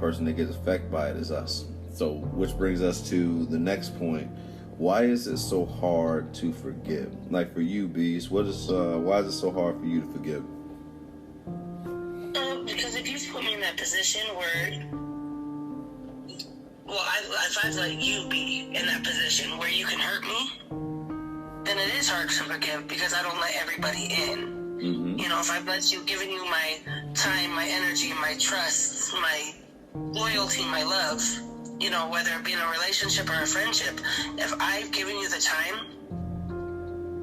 person that gets affected by it is us. So, which brings us to the next point. Why is it so hard to forgive? Like for you, Beez, why is it so hard for you to forgive? Because if you put me in that position where, if I let you be in that position where you can hurt me, then it is hard to forgive because I don't let everybody in. Mm-hmm. You know, if I've let you, given you my time, my energy, my trust, my loyalty, my love, you know, whether it be in a relationship or a friendship, if I've given you the time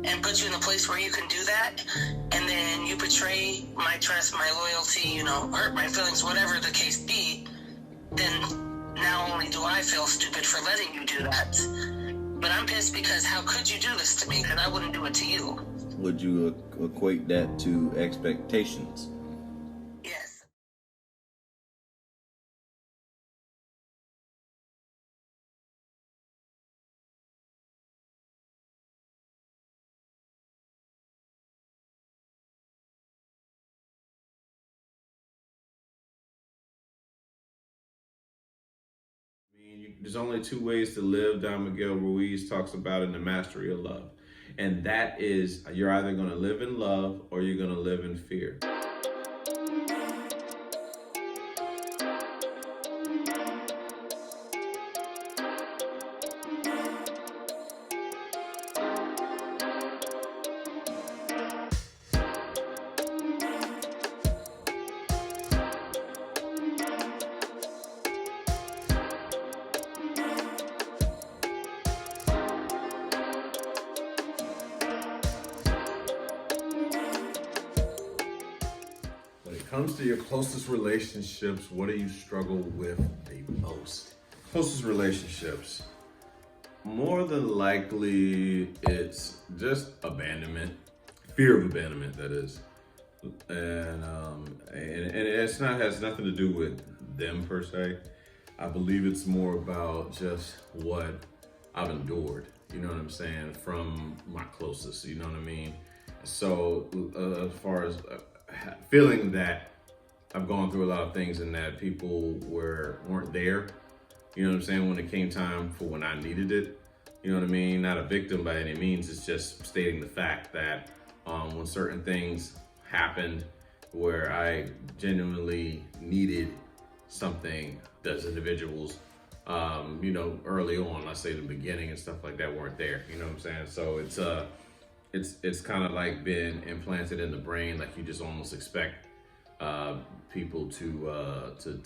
and put you in a place where you can do that, and then you betray my trust, my loyalty, you know, hurt my feelings, whatever the case be, then not only do I feel stupid for letting you do that, but I'm pissed because how could you do this to me? Because I wouldn't do it to you. Would you equate that to expectations? Yes. There's only two ways to live, Don Miguel Ruiz talks about in The Mastery of Love. And that is, you're either going to live in love or you're going to live in fear. Comes to your closest relationships, what do you struggle with the most? Closest relationships. More than likely, it's just abandonment, fear of abandonment, that is. And it's not, has nothing to do with them per se. I believe it's more about just what I've endured, you know what I'm saying, from my closest, you know what I mean? So as far as feeling that I've gone through a lot of things and that people weren't there, you know what I'm saying, when it came time for when I needed it, you know what I mean? Not a victim by any means, it's just stating the fact that when certain things happened where I genuinely needed something, those individuals, you know, early on, let's say the beginning and stuff like that, weren't there, you know what I'm saying? So it's kind of like been implanted in the brain, like you just almost expect people to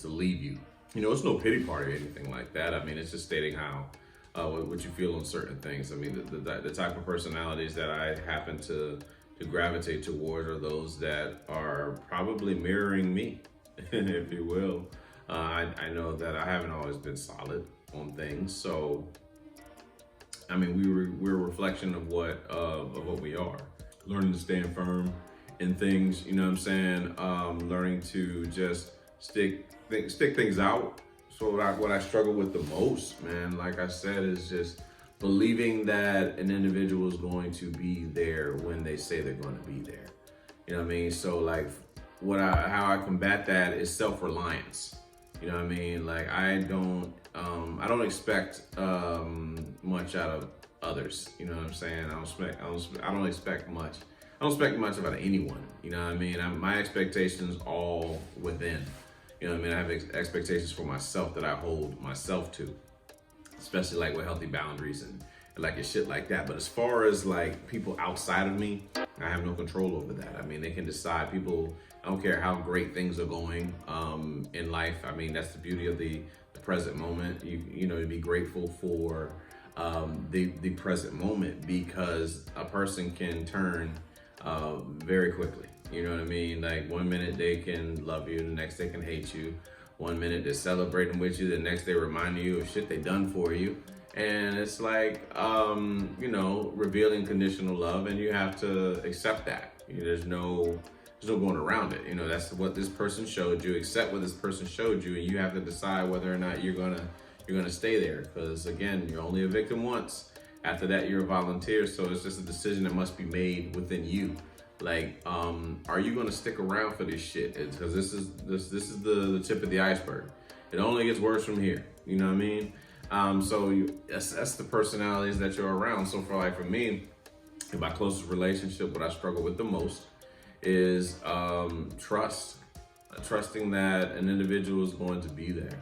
leave you. You know, it's no pity party or anything like that. I mean, it's just stating how what you feel on certain things. I mean, the type of personalities that I happen to gravitate toward are those that are probably mirroring me, if you will. I know that I haven't always been solid on things, so I mean, we're a reflection of what we are. Learning to stand firm in things, you know what I'm saying? Learning to just stick things out. So what I struggle with the most, man, like I said, is just believing that an individual is going to be there when they say they're going to be there. You know what I mean? So like how I combat that is self-reliance. You know what I mean? Like I don't expect much out of others. You know what I'm saying? I don't expect much out of anyone. You know what I mean? My expectations all within. You know what I mean? I have expectations for myself that I hold myself to, especially like with healthy boundaries and like and shit like that. But as far as like people outside of me, I have no control over that. I mean, they can decide. People, I don't care how great things are going in life. I mean, that's the beauty of the present moment. You know, to be grateful for the present moment, because a person can turn very quickly. You know what I mean? Like 1 minute they can love you, the next they can hate you. 1 minute they're celebrating with you, the next they remind you of shit they done for you. And it's like, you know, revealing conditional love, and you have to accept that. You know, there's no going around it. You know, that's what this person showed you. Accept what this person showed you, and you have to decide whether or not you're gonna stay there. Because again, you're only a victim once. After that, you're a volunteer. So it's just a decision that must be made within you. Like, are you gonna stick around for this shit? Because this is the tip of the iceberg. It only gets worse from here. You know what I mean? So that's the personalities that you're around. So for me, in my closest relationship, what I struggle with the most is trusting that an individual is going to be there.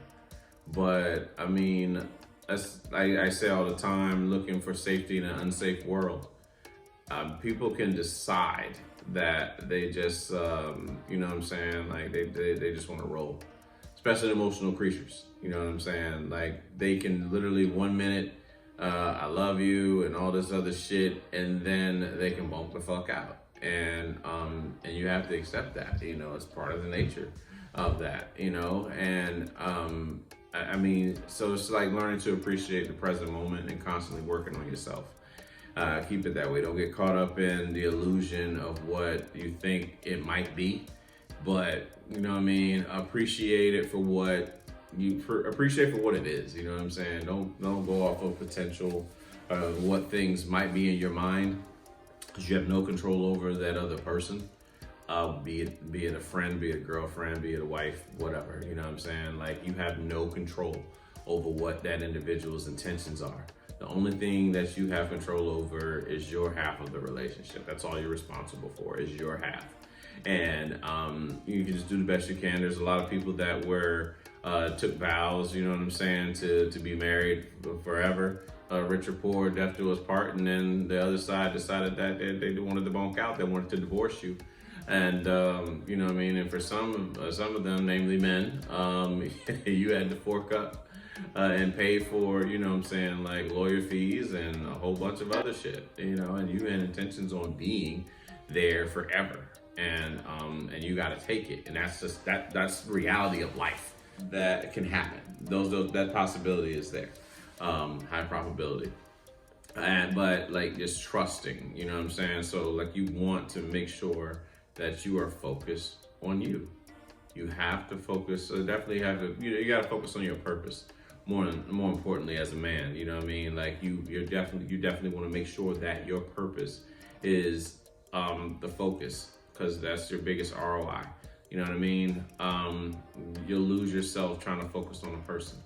But I mean, as I say all the time, looking for safety in an unsafe world. People can decide that they just, you know what I'm saying? Like they just want to roll, especially emotional creatures. You know what I'm saying? Like they can literally 1 minute, I love you and all this other shit, and then they can bump the fuck out. And you have to accept that, you know, it's part of the nature of that, you know. And I mean, so it's like learning to appreciate the present moment and constantly working on yourself. Keep it that way. Don't get caught up in the illusion of what you think it might be, but you know what I mean. Appreciate it for what it is. You know what I'm saying. Don't go off of potential what things might be in your mind, because you have no control over that other person. Be it a friend, be it a girlfriend, be it a wife, whatever. You know what I'm saying. Like you have no control over what that individual's intentions are. The only thing that you have control over is your half of the relationship. That's all you're responsible for, is your half. And you can just do the best you can. There's a lot of people that took vows, you know what I'm saying, to be married forever, rich or poor, death do us part. And then the other side decided that they wanted to bunk out. They wanted to divorce you. And you know what I mean. And for some of them, namely men, you had to fork up and pay for, you know what I'm saying, like lawyer fees and a whole bunch of other shit, you know. And you had intentions on being there forever, and you got to take it. And that's just that's the reality of life that can happen. That possibility is there, high probability. But like just trusting, you know what I'm saying. So like you want to make sure that you are focused on you. You have to focus. Definitely have to. You got to focus on your purpose. More importantly, as a man, you know what I mean. Like you definitely want to make sure that your purpose is the focus, because that's your biggest ROI. You know what I mean. You'll lose yourself trying to focus on a person,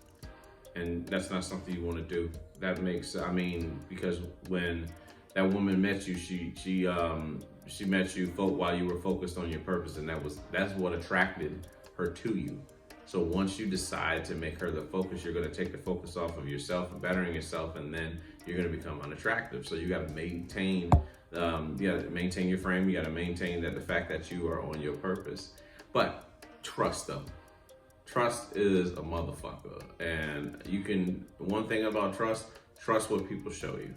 and that's not something you want to do. That makes, I mean, because when that woman met you, she met you while you were focused on your purpose, and that's what attracted her to you. So once you decide to make her the focus, you're going to take the focus off of yourself and bettering yourself, and then you're going to become unattractive. So you got to maintain, your frame. You got to maintain that the fact that you are on your purpose. But trust though. Trust is a motherfucker. And one thing about trust what people show you.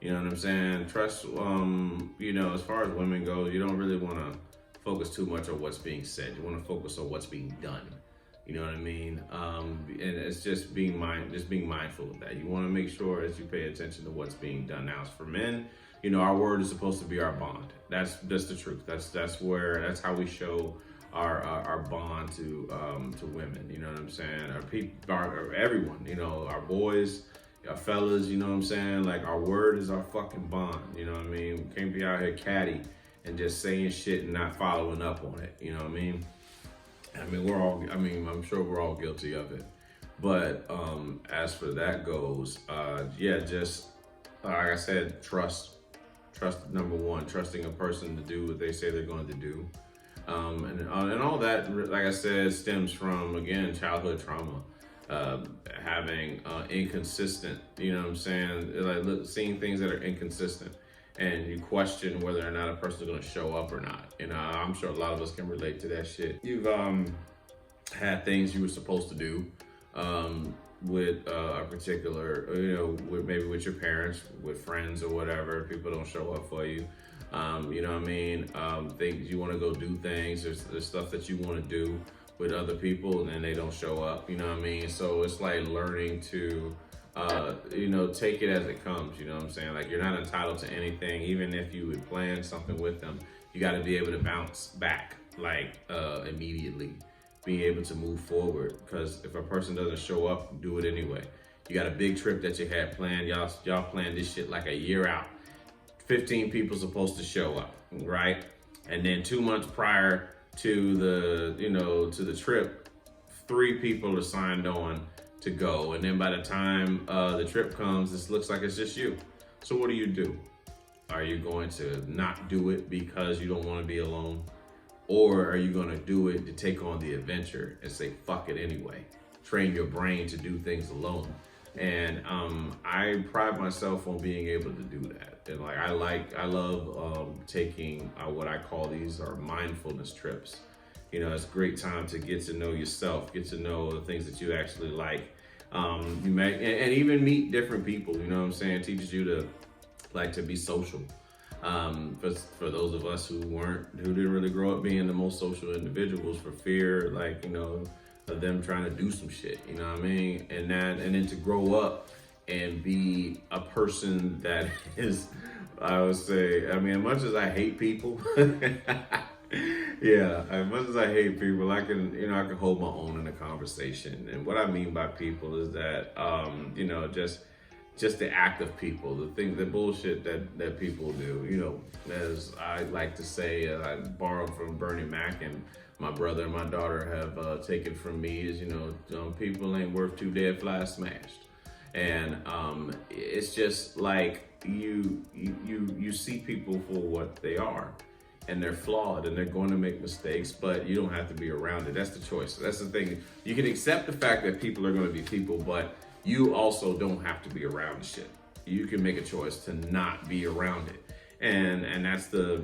You know what I'm saying? Trust, you know, as far as women go, you don't really want to focus too much on what's being said. You want to focus on what's being done. You know what I mean? And it's just being mindful of that. You want to make sure that you pay attention to what's being done. Now, as for men, you know, our word is supposed to be our bond. That's the truth. That's how we show our bond to women. You know what I'm saying? Everyone. You know, our boys, our fellas. You know what I'm saying? Like our word is our fucking bond. You know what I mean? We can't be out here catty and just saying shit and not following up on it. You know what I mean? I'm sure we're all guilty of it. But as for that goes, just like I said, trust number one, trusting a person to do what they say they're going to do. And all that, like I said, stems from, again, childhood trauma, having inconsistent, you know what I'm saying? Like seeing things that are inconsistent, and you question whether or not a person's gonna show up or not. You know, I'm sure a lot of us can relate to that shit. You've had things you were supposed to do with a particular, you know, maybe with your parents, with friends or whatever. People don't show up for you. You know what I mean? Things you want to go do things. There's stuff that you want to do with other people, and then they don't show up. You know what I mean? So it's like learning to you know, take it as it comes, you know what I'm saying? Like, you're not entitled to anything. Even if you would plan something with them, you got to be able to bounce back, like, immediately. Being able to move forward, because if a person doesn't show up, do it anyway. You got a big trip that you had planned. Y'all planned this shit like a year out. 15 people supposed to show up, right? And then 2 months prior to the, you know, to the trip, 3 people are signed on to go, and then by the time the trip comes, this looks like it's just you. So what do? Are you going to not do it because you don't want to be alone? Or are you going to do it to take on the adventure and say, fuck it anyway? Train your brain to do things alone. And I pride myself on being able to do that. And I love taking what I call these are mindfulness trips. You know, it's a great time to get to know yourself, get to know the things that you actually like. You may, and even meet different people, you know what I'm saying? It teaches you to be social. For those of us who didn't really grow up being the most social individuals for fear, of them trying to do some shit, you know what I mean? And then to grow up and be a person that is, I would say, as much as I hate people, yeah, as much as I hate people, I can hold my own in a conversation. And what I mean by people is that, just the act of people, the bullshit that people do, you know, as I like to say, I borrowed from Bernie Mac, and my brother and my daughter have taken from me is, people ain't worth 2 dead flies smashed. And it's just like you see people for what they are, and they're flawed, and they're going to make mistakes, but you don't have to be around it. That's the choice. That's the thing. You can accept the fact that people are going to be people, but you also don't have to be around the shit. You can make a choice to not be around it. And that's the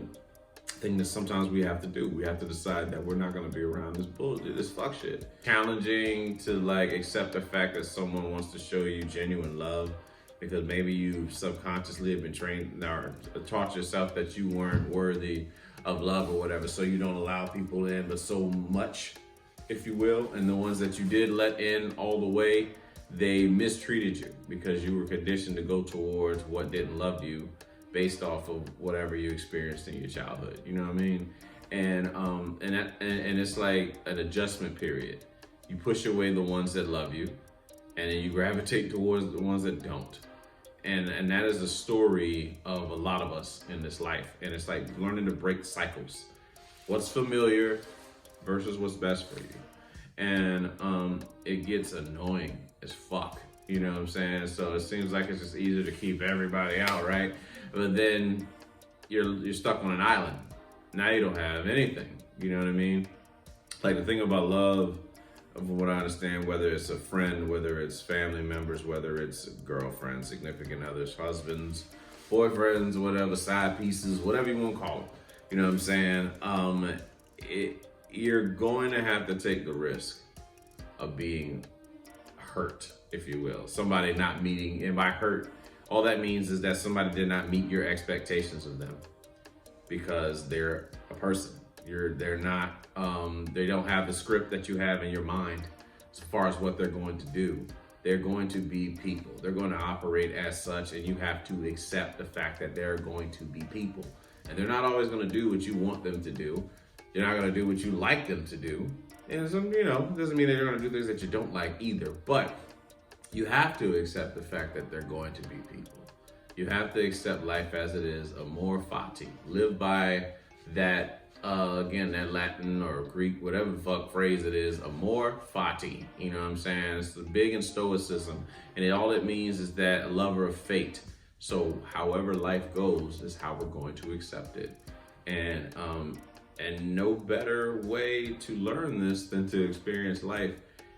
thing that sometimes we have to do. We have to decide that we're not going to be around this bullshit, this fuck shit. Challenging to accept the fact that someone wants to show you genuine love because maybe you subconsciously have been trained or taught yourself that you weren't worthy of love or whatever, so you don't allow people in but so much, if you will. And the ones that you did let in all the way, they mistreated you because you were conditioned to go towards what didn't love you based off of whatever you experienced in your childhood. You know what I mean? And it's like an adjustment period. You push away the ones that love you, and then you gravitate towards the ones that don't. And that is the story of a lot of us in this life. And it's like learning to break cycles. What's familiar versus what's best for you. And it gets annoying as fuck, you know what I'm saying? So it seems like it's just easier to keep everybody out, right? But then you're stuck on an island. Now you don't have anything, you know what I mean? Like the thing about love, from what I understand, whether it's a friend, whether it's family members, whether it's girlfriends, significant others, husbands, boyfriends, whatever, side pieces, whatever you want to call them, you know what I'm saying? You're going to have to take the risk of being hurt, if you will. Somebody not meeting, and by hurt, all that means is that somebody did not meet your expectations of them because they're a person. They're not, they don't have the script that you have in your mind as far as what they're going to do. They're going to be people. They're going to operate as such, and you have to accept the fact that they're going to be people. And they're not always going to do what you want them to do. They're not going to do what you like them to do. And some, doesn't mean that they're going to do things that you don't like either. But you have to accept the fact that they're going to be people. You have to accept life as it is, amor fati. Live by that, again, that Latin or Greek, whatever the fuck phrase it is, amor fati. You know what I'm saying? It's big in Stoicism. And all it means is that a lover of fate. So however life goes is how we're going to accept it. And no better way to learn this than to experience life.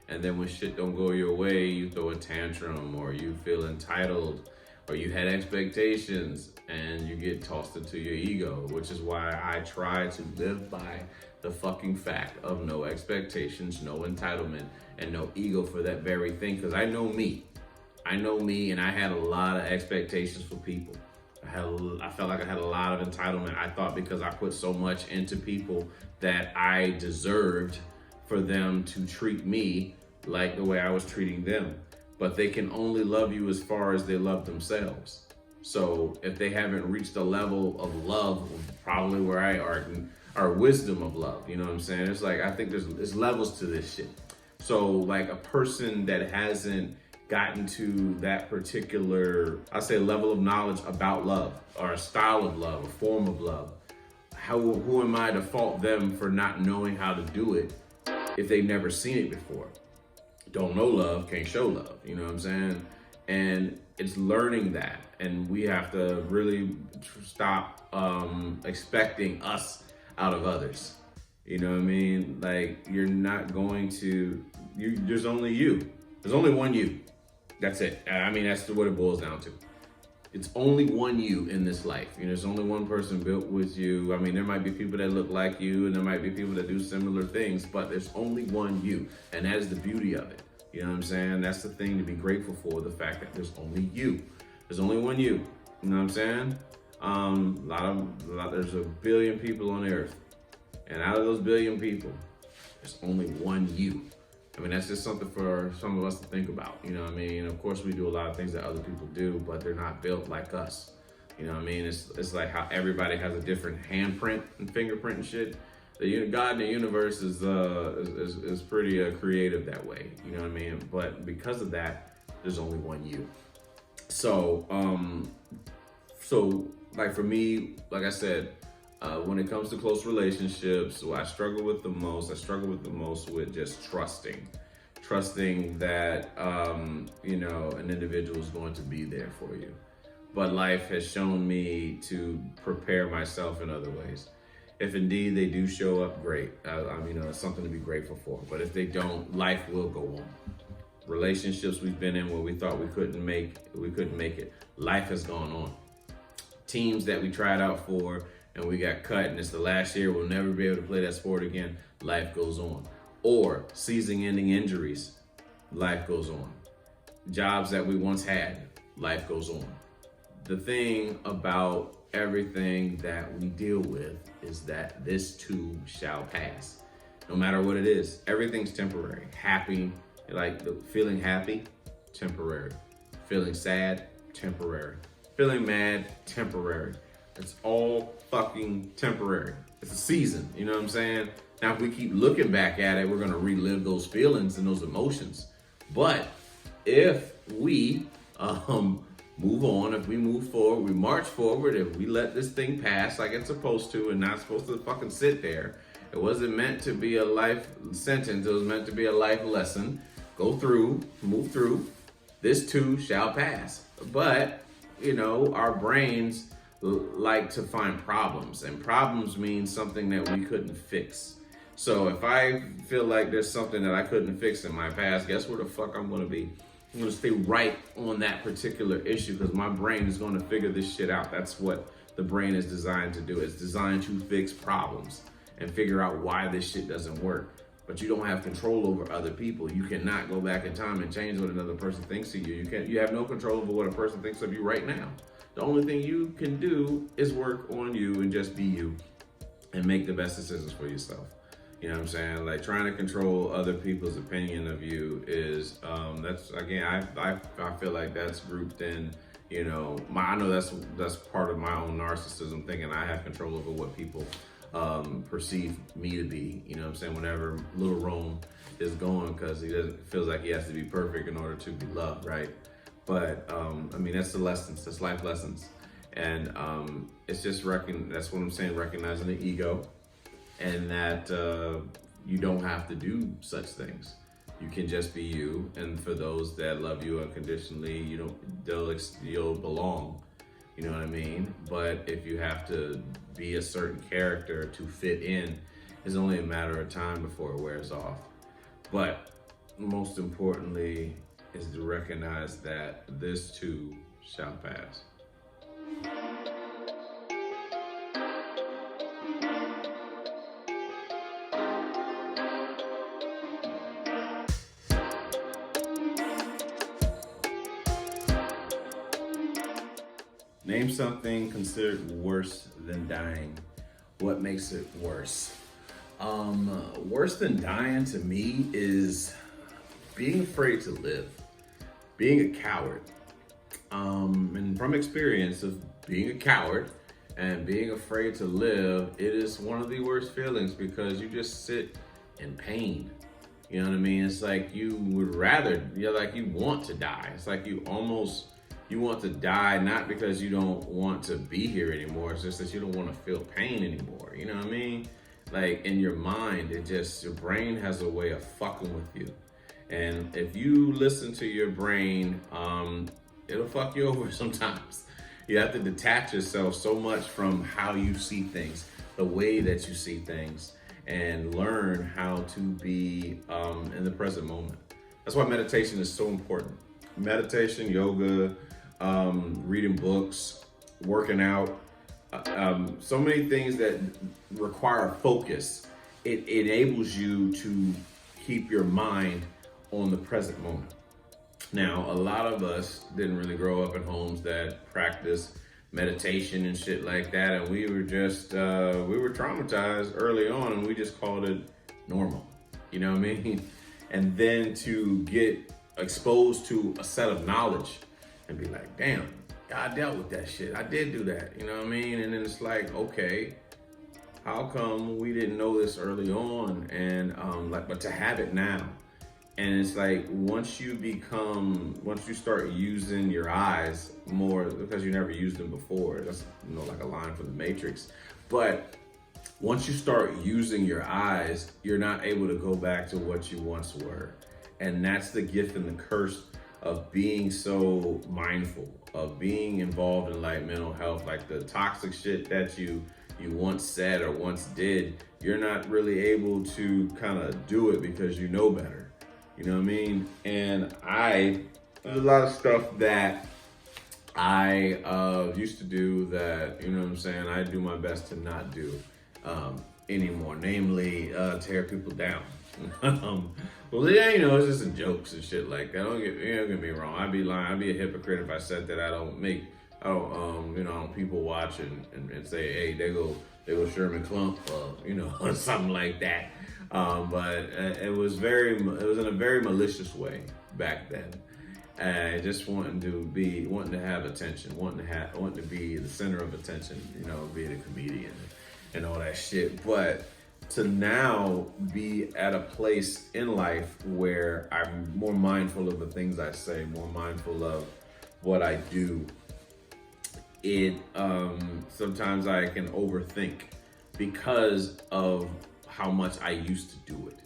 And then when shit don't go your way, you throw a tantrum, or you feel entitled, or you had expectations, and you get tossed into your ego, which is why I try to live by the fucking fact of no expectations, no entitlement, and no ego for that very thing. Because I know me, and I had a lot of expectations for people. I felt like I had a lot of entitlement. I thought because I put so much into people that I deserved for them to treat me like the way I was treating them. But they can only love you as far as they love themselves. So if they haven't reached a level of love, probably where I are, or wisdom of love, you know what I'm saying? It's like, I think there's levels to this shit. So like a person that hasn't gotten to that particular, I say, level of knowledge about love, or a style of love, a form of love, who am I to fault them for not knowing how to do it if they've never seen it before. Don't know love, can't show love, you know what I'm saying? And it's learning that, and we have to really stop expecting us out of others. You know what I mean? Like, you're not going to, there's only you. There's only one you. That's it. I mean, that's what it boils down to. It's only one you in this life. You know, there's only one person built with you. I mean, there might be people that look like you, and there might be people that do similar things, but there's only one you, and that is the beauty of it. You know what I'm saying? That's the thing to be grateful for, the fact that there's only you. There's only one you. You know what I'm saying? There's a billion people on earth, and out of those billion people, there's only one you. I mean, that's just something for some of us to think about. You know what I mean? Of course, we do a lot of things that other people do, but they're not built like us. You know what I mean? It's like how everybody has a different handprint and fingerprint and shit. God in the universe is pretty creative that way. You know what I mean? But because of that, there's only one you. So like for me, like I said, when it comes to close relationships, what I struggle with the most with just trusting that, you know, an individual is going to be there for you. But life has shown me to prepare myself in other ways. If indeed they do show up, great. I mean, it's something to be grateful for. But if they don't, life will go on. Relationships we've been in where we thought we couldn't make it. Life has gone on. Teams that we tried out for and we got cut, and it's the last year, we'll never be able to play that sport again. Life goes on. Or season-ending injuries, life goes on. Jobs that we once had, life goes on. The thing about everything that we deal with is that this too shall pass. No matter what it is, everything's temporary. Happy, like feeling happy, temporary. Feeling sad, temporary. Feeling mad, temporary. It's all fucking temporary. It's a season, you know what I'm saying? Now, if we keep looking back at it, we're gonna relive those feelings and those emotions. But if we move on, if we move forward, we march forward, if we let this thing pass like it's supposed to and not supposed to fucking sit there, it wasn't meant to be a life sentence, it was meant to be a life lesson. Go through, move through, this too shall pass. But, you know, our brains like to find problems, and problems mean something that we couldn't fix. So if I feel like there's something that I couldn't fix in my past, guess where the fuck I'm gonna be? I'm gonna stay right on that particular issue because my brain is gonna figure this shit out. That's what the brain is designed to do. It's designed to fix problems and figure out why this shit doesn't work. But you don't have control over other people. You cannot go back in time and change what another person thinks of you. You have no control over what a person thinks of you right now. The only thing you can do is work on you and just be you and make the best decisions for yourself. You know what I'm saying? Like, trying to control other people's opinion of you is, that's, again, I feel like that's grouped in, you know, I know that's part of my own narcissism, thinking I have control over what people perceive me to be. You know what I'm saying? Whenever little Rome is going, because feels like he has to be perfect in order to be loved, right? But I mean, that's the lessons, that's life lessons. And it's just that's what I'm saying, recognizing the ego, and that you don't have to do such things. You can just be you, and for those that love you unconditionally, you'll belong. You know what I mean? But if you have to be a certain character to fit in, it's only a matter of time before it wears off. But most importantly is to recognize that this too shall pass. Name something considered worse than dying. What makes it worse? Worse than dying to me is being afraid to live, being a coward. And from experience of being a coward and being afraid to live, it is one of the worst feelings because you just sit in pain. You know what I mean? It's like you would rather, you want to die. It's like you want to die, not because you don't want to be here anymore. It's just that you don't want to feel pain anymore. You know what I mean? Like in your mind, your brain has a way of fucking with you. And if you listen to your brain, it'll fuck you over sometimes. You have to detach yourself so much from how you see things, the way that you see things, and learn how to be in the present moment. That's why meditation is so important. Meditation, yoga, reading books, working out, so many things that require focus. It enables you to keep your mind on the present moment. Now, a lot of us didn't really grow up in homes that practice meditation and shit like that, and we were just we were traumatized early on, and we just called it normal. You know what I mean? And then to get exposed to a set of knowledge and be like, damn, I dealt with that shit. I did do that. You know what I mean? And then it's like, okay, how come we didn't know this early on? And but to have it now. And it's like, once you start using your eyes more, because you never used them before, that's, like a line from the Matrix. But once you start using your eyes, you're not able to go back to what you once were. And that's the gift and the curse of being so mindful, of being involved in like mental health, like the toxic shit that you once said or once did, you're not really able to kind of do it because you know better. You know what I mean? And there's a lot of stuff that I used to do that, you know what I'm saying, I do my best to not do anymore, namely tear people down. Well, yeah, it's just in jokes and shit like that. Don't get me wrong. I'd be lying. I'd be a hypocrite if I said that I don't people watch and say, hey, they go Sherman Klump, or something like that. But it was in a very malicious way back then. Just wanting to have attention, wanting to be the center of attention, being a comedian and all that shit. But to now be at a place in life where I'm more mindful of the things I say, more mindful of what I do, sometimes I can overthink because of how much I used to do it.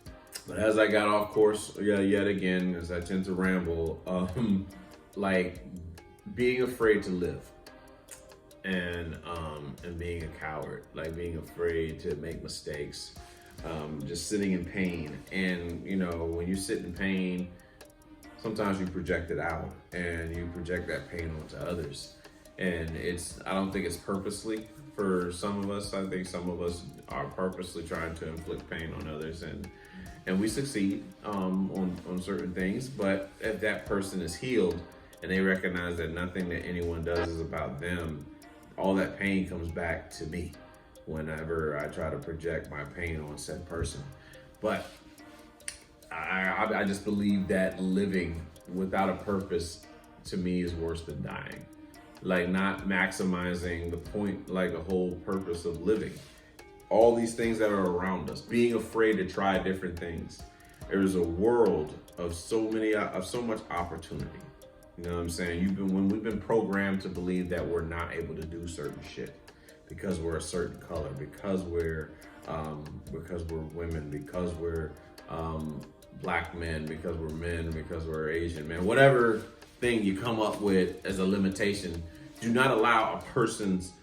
But as I got off course, yet again, as I tend to ramble, like being afraid to live and being a coward, like being afraid to make mistakes, just sitting in pain. And, when you sit in pain, sometimes you project it out and you project that pain onto others. And I don't think it's purposely for some of us. I think some of us are purposely trying to inflict pain on others, and we succeed on certain things. But if that person is healed and they recognize that nothing that anyone does is about them, all that pain comes back to me whenever I try to project my pain on said person. But I just believe that living without a purpose to me is worse than dying. Like not maximizing the point, like the whole purpose of living. All these things that are around us, being afraid to try different things. There's a world of so much opportunity. You know what I'm saying? When we've been programmed to believe that we're not able to do certain shit because we're a certain color, because we're women, because we're black men, because we're men, because we're Asian men, whatever thing you come up with as a limitation, do not allow a person's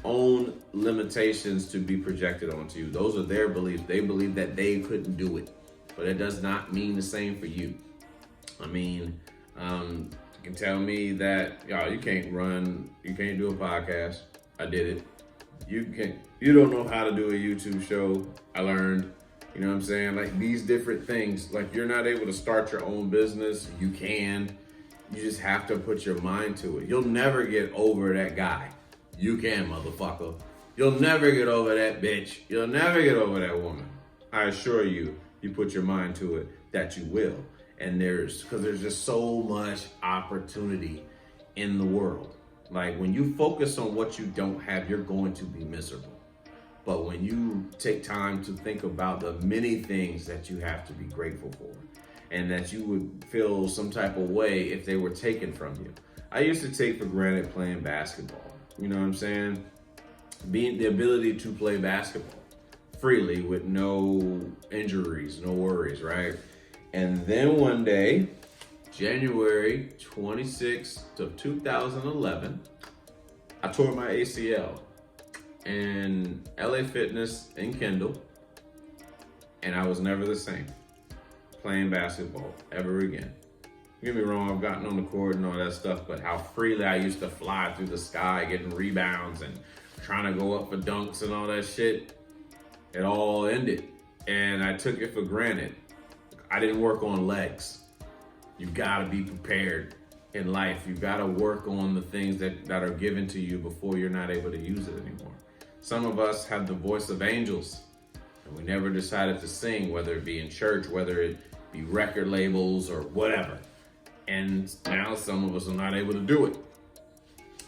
own limitations to be projected onto you. Those are their beliefs. They believe that they couldn't do it, but it does not mean the same for you. I mean, you can tell me that, you can't do a podcast. I did it. You don't know how to do a YouTube show. I learned, you know what I'm saying? Like these different things, like you're not able to start your own business. You can. You just have to put your mind to it. You'll never get over that guy. You can, motherfucker. You'll never get over that bitch. You'll never get over that woman. I assure you, you put your mind to it, that you will. And because there's just so much opportunity in the world. Like when you focus on what you don't have, you're going to be miserable. But when you take time to think about the many things that you have to be grateful for, and that you would feel some type of way if they were taken from you. I used to take for granted playing basketball. You know what I'm saying? The ability to play basketball. freely with no injuries, no worries, right? And then one day, January 26th of 2011, I tore my ACL in LA Fitness in Kendall, and I was never the same playing basketball ever again. Don't get me wrong, I've gotten on the court and all that stuff, but how freely I used to fly through the sky getting rebounds and trying to go up for dunks and all that shit, it all ended. And I took it for granted. I didn't work on legs. You gotta be prepared in life. You gotta work on the things that are given to you before you're not able to use it anymore. Some of us have the voice of angels, and we never decided to sing, whether it be in church, whether it be record labels or whatever. And now some of us are not able to do it.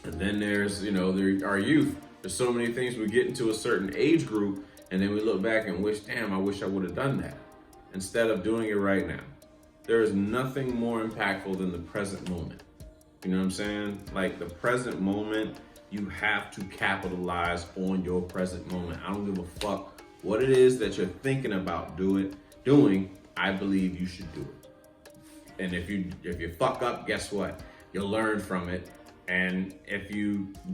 And then there's, there, our youth. There's so many things we get into a certain age group, and then we look back and wish, damn, I wish I would have done that, instead of doing it right now. There is nothing more impactful than the present moment. You know what I'm saying? Like the present moment, you have to capitalize on your present moment. I don't give a fuck what it is that you're thinking about doing, I believe you should do it. And if you fuck up, guess what? You'll learn from it. And if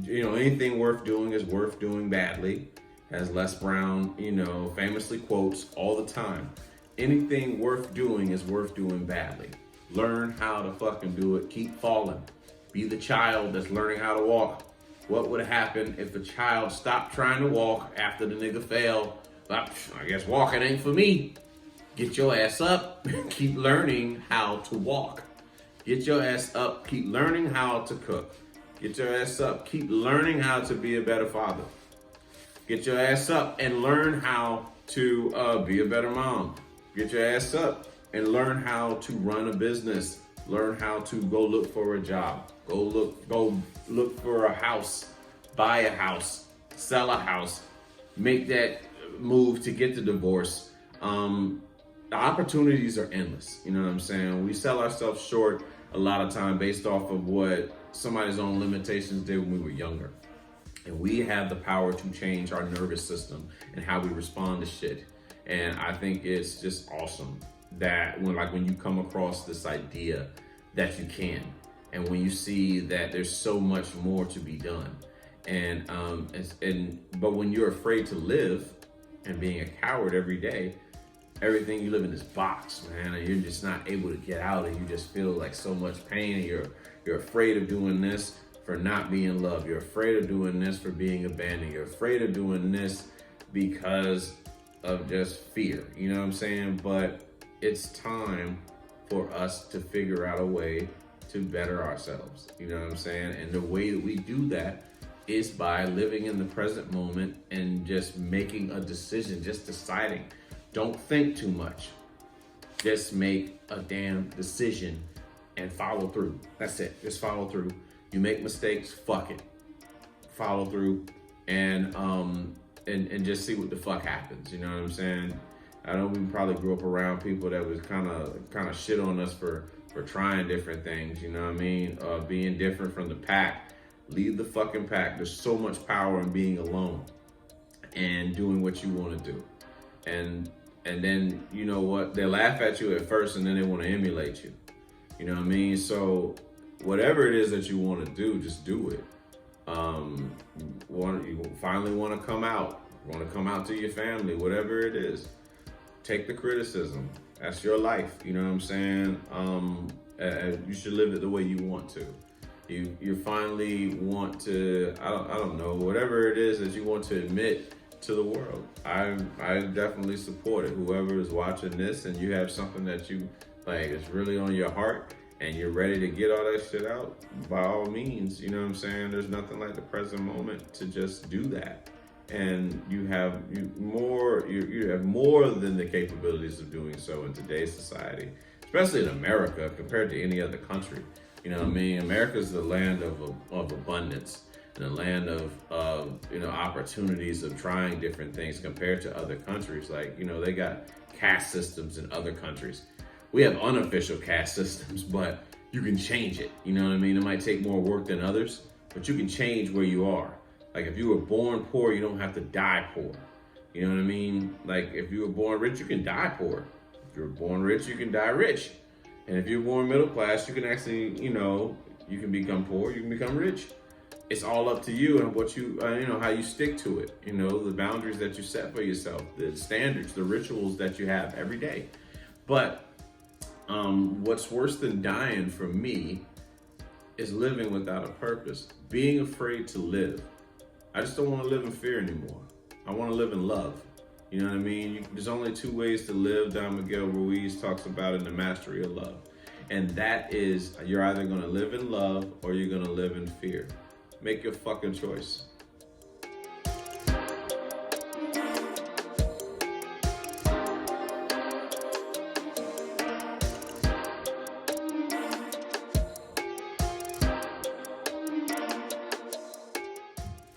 anything worth doing is worth doing badly, as Les Brown, famously quotes all the time. Anything worth doing is worth doing badly. Learn how to fucking do it. Keep falling. Be the child that's learning how to walk. What would happen if the child stopped trying to walk after the nigga fell? I guess walking ain't for me. Get your ass up. Keep learning how to walk. Get your ass up. Keep learning how to cook. Get your ass up. Keep learning how to be a better father. Get your ass up and learn how to be a better mom. Get your ass up and learn how to run a business. Learn how to go look for a job. Go look for a house. Buy a house. Sell a house. Make that move to get the divorce. The opportunities are endless. You know what I'm saying? We sell ourselves short a lot of time based off of what somebody's own limitations did when we were younger. And we have the power to change our nervous system and how we respond to shit. And I think it's just awesome that when you come across this idea that you can, and when you see that there's so much more to be done. But when you're afraid to live and being a coward every day, everything you live in this box, man, and you're just not able to get out, and you just feel like so much pain, and you're afraid of doing this for not being loved. You're afraid of doing this for being abandoned. You're afraid of doing this because of just fear. You know what I'm saying? But it's time for us to figure out a way to better ourselves. You know what I'm saying? And the way that we do that is by living in the present moment and just making a decision, just deciding. Don't think too much. Just make a damn decision and follow through. That's it. Just follow through. You make mistakes, fuck it. Follow through and just see what the fuck happens. You know what I'm saying? I know we probably grew up around people that was kind of shit on us for trying different things. You know what I mean? Being different from the pack. Leave the fucking pack. There's so much power in being alone and doing what you want to do. And then, you know what? They laugh at you at first and then they want to emulate you. You know what I mean? So whatever it is that you want to do, just do it. You finally want to come out. Want to come out to your family, whatever it is. Take the criticism. That's your life. You know what I'm saying? You should live it the way you want to. You finally want to, I don't know, whatever it is that you want to admit to the world. I definitely support it. Whoever is watching this and you have something that you like is really on your heart and you're ready to get all that shit out, by all means, you know what I'm saying? There's nothing like the present moment to just do that. And you have more than the capabilities of doing so in today's society, especially in America compared to any other country. You know what I mean? America's the land of abundance and a land of opportunities of trying different things compared to other countries. Like, they got caste systems in other countries. We have unofficial caste systems, but you can change it. You know what I mean? It might take more work than others, but you can change where you are. Like if you were born poor, you don't have to die poor. You know what I mean? Like, if you were born rich, you can die poor. If you were born rich, you can die rich. And if you're born middle class, you can actually, you can become poor, you can become rich. It's all up to you and what you, how you stick to it. The boundaries that you set for yourself, the standards, the rituals that you have every day. But what's worse than dying for me is living without a purpose, being afraid to live. I just don't want to live in fear anymore. I want to live in love. You know what I mean? There's only two ways to live, Don Miguel Ruiz talks about in The Mastery of Love. And that is, you're either going to live in love or you're going to live in fear. Make your fucking choice.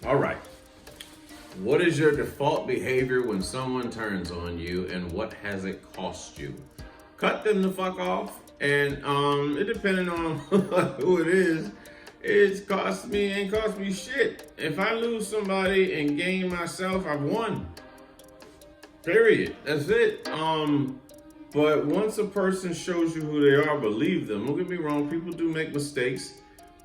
All right. What is your default behavior when someone turns on you, and what has it cost you? Cut them the fuck off, and it depending on who it is, ain't cost me shit. If I lose somebody and gain myself, I've won. Period. That's it. But once a person shows you who they are, believe them. Don't get me wrong, people do make mistakes,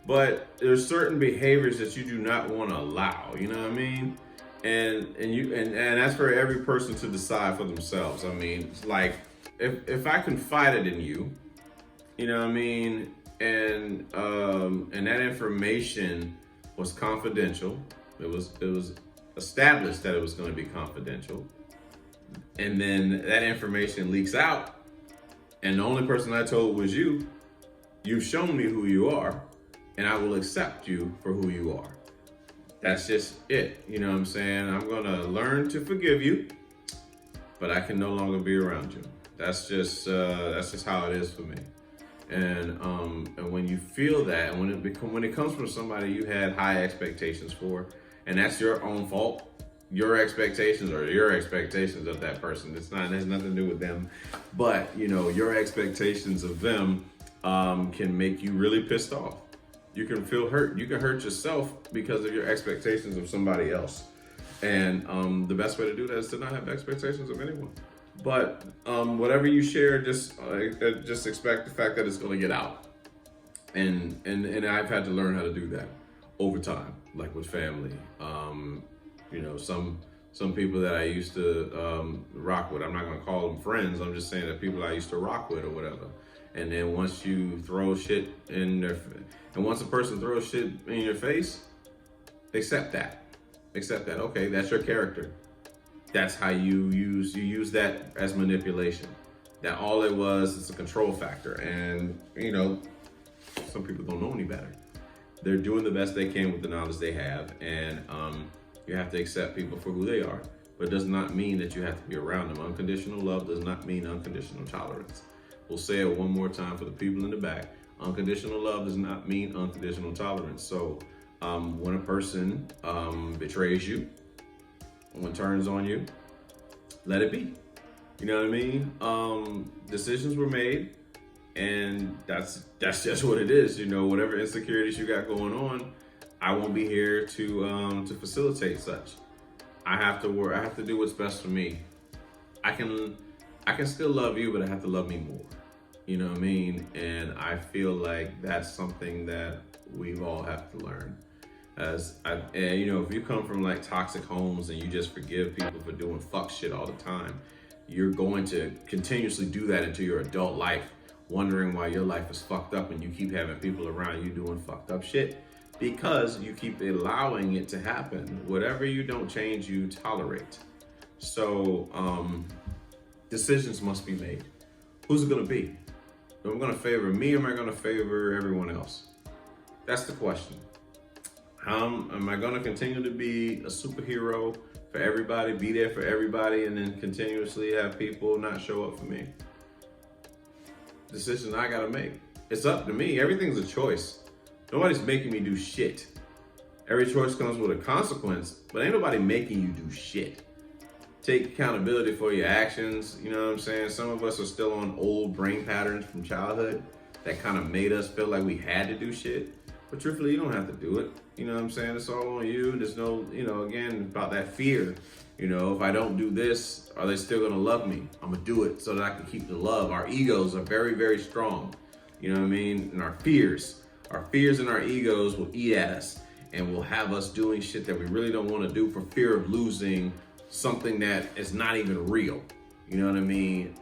but there's certain behaviors that you do not want to allow. You know what I mean? And that's for every person to decide for themselves. I mean, it's like if I confided in you, you know what I mean, and that information was confidential. It was established that it was going to be confidential, and then that information leaks out, and the only person I told was you. You've shown me who you are, and I will accept you for who you are. That's just it. You know what I'm saying? I'm gonna learn to forgive you, but I can no longer be around you. That's just how it is for me. And when you feel that, and when it comes from somebody you had high expectations for, and that's your own fault, your expectations are your expectations of that person. It has nothing to do with them, but your expectations of them can make you really pissed off. You can feel hurt. You can hurt yourself because of your expectations of somebody else. And the best way to do that is to not have expectations of anyone. But whatever you share, just expect the fact that it's going to get out. And I've had to learn how to do that over time, like with family. Some people that I used to rock with, I'm not going to call them friends. I'm just saying that people I used to rock with or whatever. And then once you throw shit in their, and once a person throws shit in your face, accept that. Okay, that's your character. That's how you use that as manipulation. That all it was is a control factor. And some people don't know any better. They're doing the best they can with the knowledge they have, and you have to accept people for who they are. But it does not mean that you have to be around them. Unconditional love does not mean unconditional tolerance. We'll say it one more time for the people in the back. Unconditional love does not mean unconditional tolerance. So when a person betrays you, when turns on you, let it be. You know what I mean? Decisions were made, and that's just what it is. Whatever insecurities you got going on, I won't be here to facilitate such. I have to do what's best for me. I can still love you, but I have to love me more. You know what I mean? And I feel like that's something that we all have to learn. If you come from like toxic homes and you just forgive people for doing fuck shit all the time, you're going to continuously do that into your adult life, wondering why your life is fucked up and you keep having people around you doing fucked up shit because you keep allowing it to happen. Whatever you don't change, you tolerate. So decisions must be made. Who's it gonna be? Am I gonna favor me or am I gonna favor everyone else? That's the question. Am I gonna continue to be a superhero for everybody, be there for everybody, and then continuously have people not show up for me? Decisions I gotta make. It's up to me. Everything's a choice. Nobody's making me do shit. Every choice comes with a consequence, but ain't nobody making you do shit. Take accountability for your actions. You know what I'm saying? Some of us are still on old brain patterns from childhood that kind of made us feel like we had to do shit. But truthfully, you don't have to do it. You know what I'm saying? It's all on you. There's no, again, about that fear. You know, if I don't do this, are they still gonna love me? I'm gonna do it so that I can keep the love. Our egos are very, very strong. You know what I mean? And our fears and our egos will eat at us and will have us doing shit that we really don't want to do for fear of losing something that is not even real. You know what I mean?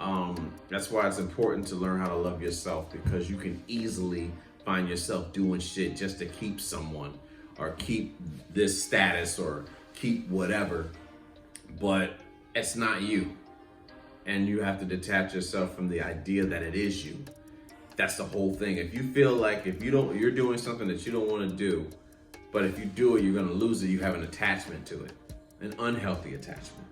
That's why it's important to learn how to love yourself, because you can easily find yourself doing shit just to keep someone or keep this status or keep whatever, but it's not you. And you have to detach yourself from the idea that it is you. That's the whole thing. If you feel like you're doing something that you don't want to do, but if you do it, you're going to lose it, you have an attachment to it, an unhealthy attachment.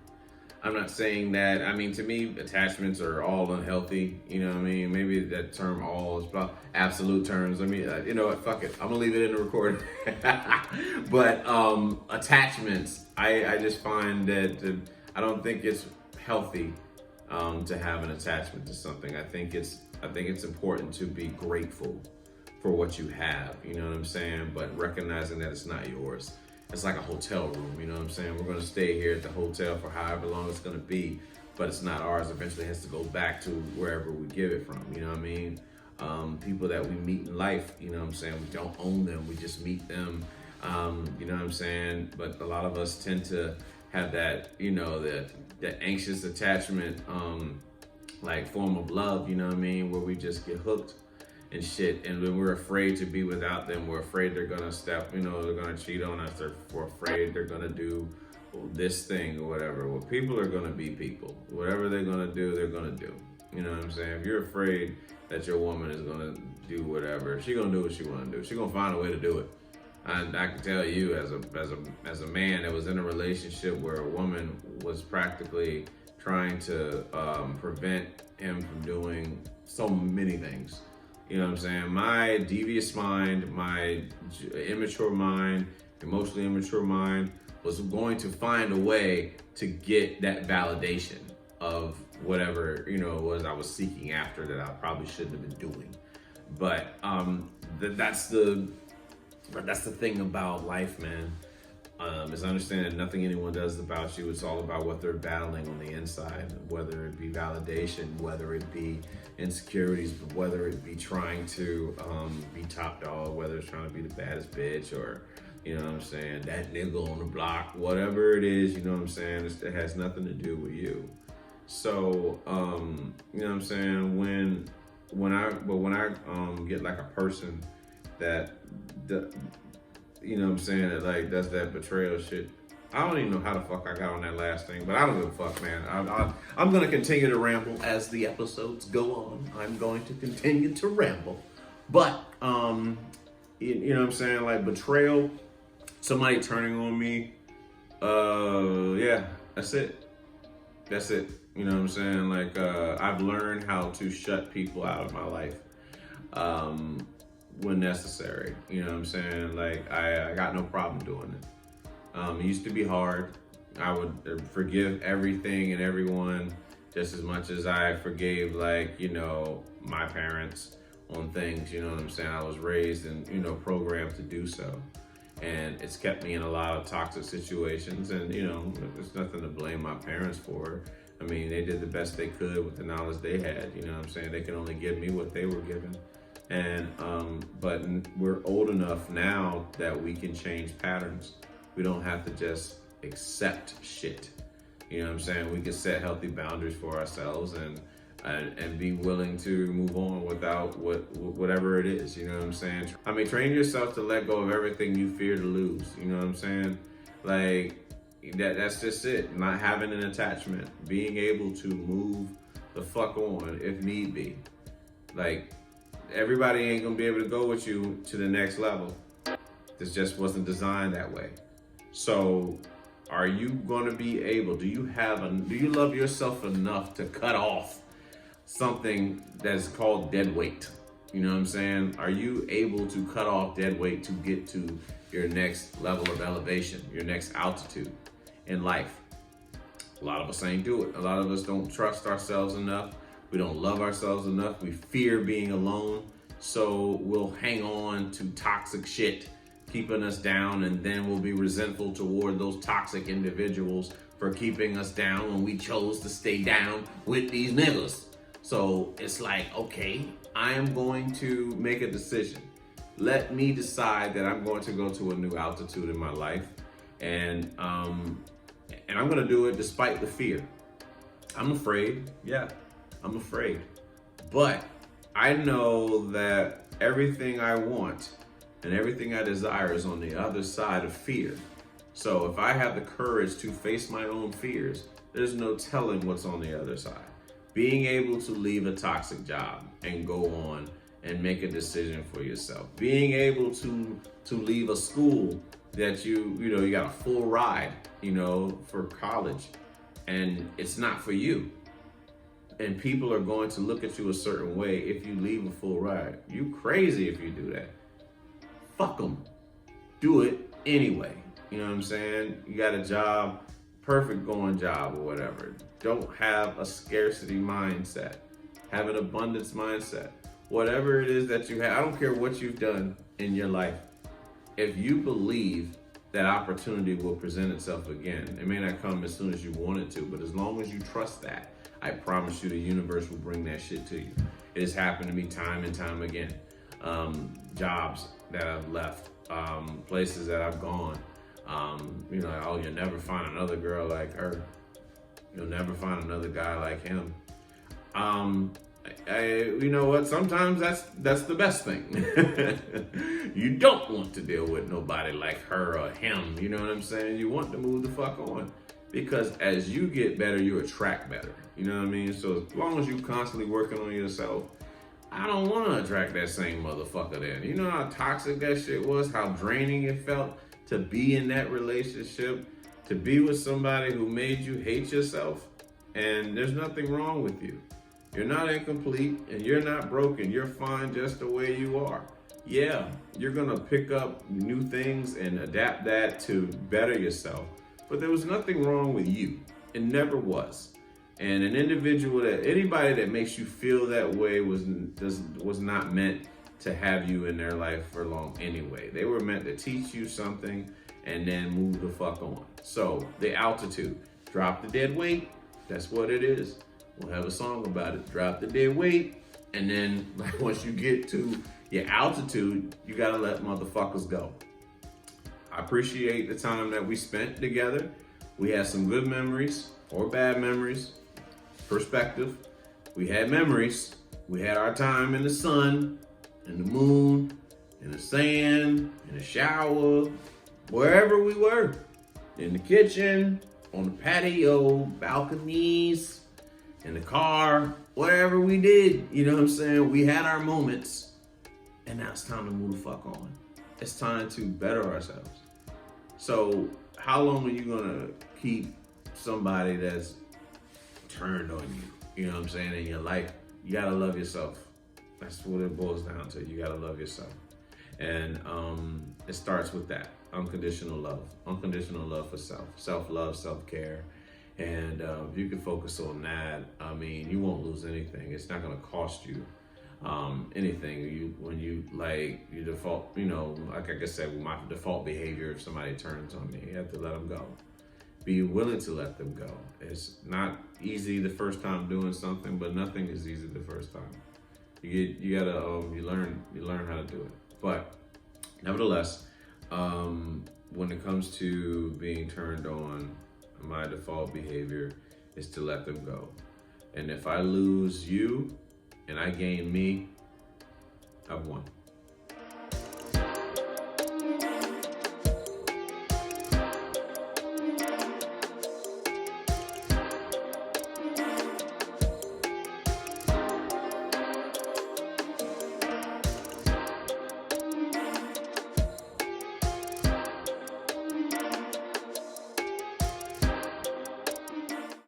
I'm not saying that, I mean, to me, attachments are all unhealthy. You know what I mean? Maybe that term all is about absolute terms. I mean, you know what, fuck it. I'm gonna leave it in the recording. But attachments, I just find that I don't think it's healthy to have an attachment to something. I think it's important to be grateful for what you have, you know what I'm saying? But recognizing that it's not yours. It's like a hotel room, you know what I'm saying? We're gonna stay here at the hotel for however long it's gonna be, but it's not ours. Eventually it has to go back to wherever we give it from, you know what I mean? People that we meet in life, you know what I'm saying? We don't own them, we just meet them, you know what I'm saying? But a lot of us tend to have that, you know, that anxious attachment, like form of love, you know what I mean? Where we just get hooked and shit, and when we're afraid to be without them, we're afraid they're gonna step, you know, they're gonna cheat on us, we're afraid they're gonna do this thing or whatever. Well, people are gonna be people. Whatever they're gonna do, they're gonna do. You know what I'm saying? If you're afraid that your woman is gonna do whatever, she gonna do what she wanna do. She gonna find a way to do it. And I can tell you, as a man that was in a relationship where a woman was practically trying to prevent him from doing so many things. You know what I'm saying? My devious mind, my immature mind, emotionally immature mind was going to find a way to get that validation of whatever, you know, it was I was seeking after that I probably shouldn't have been doing. But that's the thing about life, man. Is understanding that nothing anyone does about you. It's all about what they're battling on the inside, whether it be validation, whether it be insecurities, but whether it be trying to be top dog, whether it's trying to be the baddest bitch, or, you know what I'm saying, that nigga on the block, whatever it is, you know what I'm saying, it has nothing to do with you. So, you know what I'm saying, when I get like a person that you know what I'm saying, that like does that betrayal shit. I don't even know how the fuck I got on that last thing, but I don't give a fuck, man. I'm gonna continue to ramble as the episodes go on. I'm going to continue to ramble, but you know what I'm saying, like betrayal, somebody turning on me. Yeah, that's it. You know what I'm saying? Like I've learned how to shut people out of my life. When necessary, you know what I'm saying? Like I got no problem doing it. It used to be hard. I would forgive everything and everyone just as much as I forgave, like, you know, my parents on things, you know what I'm saying? I was raised and, you know, programmed to do so. And it's kept me in a lot of toxic situations, and, you know, there's nothing to blame my parents for. I mean, they did the best they could with the knowledge they had, you know what I'm saying? They can only give me what they were given. And but we're old enough now that we can change patterns. We don't have to just accept shit. You know what I'm saying? We can set healthy boundaries for ourselves and be willing to move on without whatever it is. You know what I'm saying? I mean, train yourself to let go of everything you fear to lose. You know what I'm saying? Like that's just it. Not having an attachment, being able to move the fuck on if need be. Like, everybody ain't gonna be able to go with you to the next level. This just wasn't designed that way. So are you gonna be able, do you love yourself enough to cut off something that's called dead weight? You know what I'm saying? Are you able to cut off dead weight to get to your next level of elevation, your next altitude in life? A lot of us ain't do it. A lot of us don't trust ourselves enough. We don't love ourselves enough. We fear being alone. So we'll hang on to toxic shit, keeping us down, and then we'll be resentful toward those toxic individuals for for keeping us down when we chose to stay down with these niggas. So it's like, okay, I am going to make a decision. Let me decide that I'm going to go to a new altitude in my life. And I'm gonna do it despite the fear. I'm afraid, yeah, I'm afraid. But I know that everything I want and everything I desire is on the other side of fear. So if I have the courage to face my own fears, there's no telling what's on the other side. Being able to leave a toxic job and go on and make a decision for yourself. Being able to leave a school that you got a full ride, for college, and it's not for you. And people are going to look at you a certain way if you leave a full ride. You crazy if you do that. Fuck them. Do it anyway. You know what I'm saying? You got a job, perfect going job or whatever. Don't have a scarcity mindset. Have an abundance mindset. Whatever it is that you have, I don't care what you've done in your life. If you believe that opportunity will present itself again, it may not come as soon as you want it to, but as long as you trust that, I promise you the universe will bring that shit to you. It has happened to me time and time again. Jobs that I've left, places that I've gone. You'll never find another girl like her. You'll never find another guy like him. You know what? Sometimes that's the best thing. You don't want to deal with nobody like her or him. You know what I'm saying? You want to move the fuck on, because as you get better, you attract better. You know what I mean? So as long as you constantly working on yourself, I don't want to attract that same motherfucker then. You know how toxic that shit was? How draining it felt to be in that relationship, to be with somebody who made you hate yourself. And there's nothing wrong with you. You're not incomplete and you're not broken. You're fine just the way you are. Yeah, you're gonna pick up new things and adapt that to better yourself. But there was nothing wrong with you. It never was. And anybody that makes you feel that way was not meant to have you in their life for long anyway. They were meant to teach you something and then move the fuck on. So the altitude, drop the dead weight. That's what it is. We'll have a song about it. Drop the dead weight. And then once you get to your altitude, you gotta let motherfuckers go. I appreciate the time that we spent together. We had some good memories or bad memories. Perspective. We had memories. We had our time in the sun, in the moon, in the sand, in the shower, wherever we were. In the kitchen, on the patio, balconies, in the car, whatever we did. You know what I'm saying? We had our moments. And now it's time to move the fuck on. It's time to better ourselves. So how long are you gonna keep somebody that's turned on you? You know what I'm saying? In your life, you gotta love yourself. That's what it boils down to. You gotta love yourself. And it starts with that. Unconditional love. Unconditional love for self. Self-love, self-care. And if you can focus on that, I mean, you won't lose anything. It's not gonna cost you anything. When you default, like I said, my default behavior, if somebody turns on me, you have to let them go. Be willing to let them go. It's not easy the first time doing something, but nothing is easy the first time. You learn how to do it. But nevertheless, when it comes to being turned on, my default behavior is to let them go. And if I lose you and I gain me, I've won.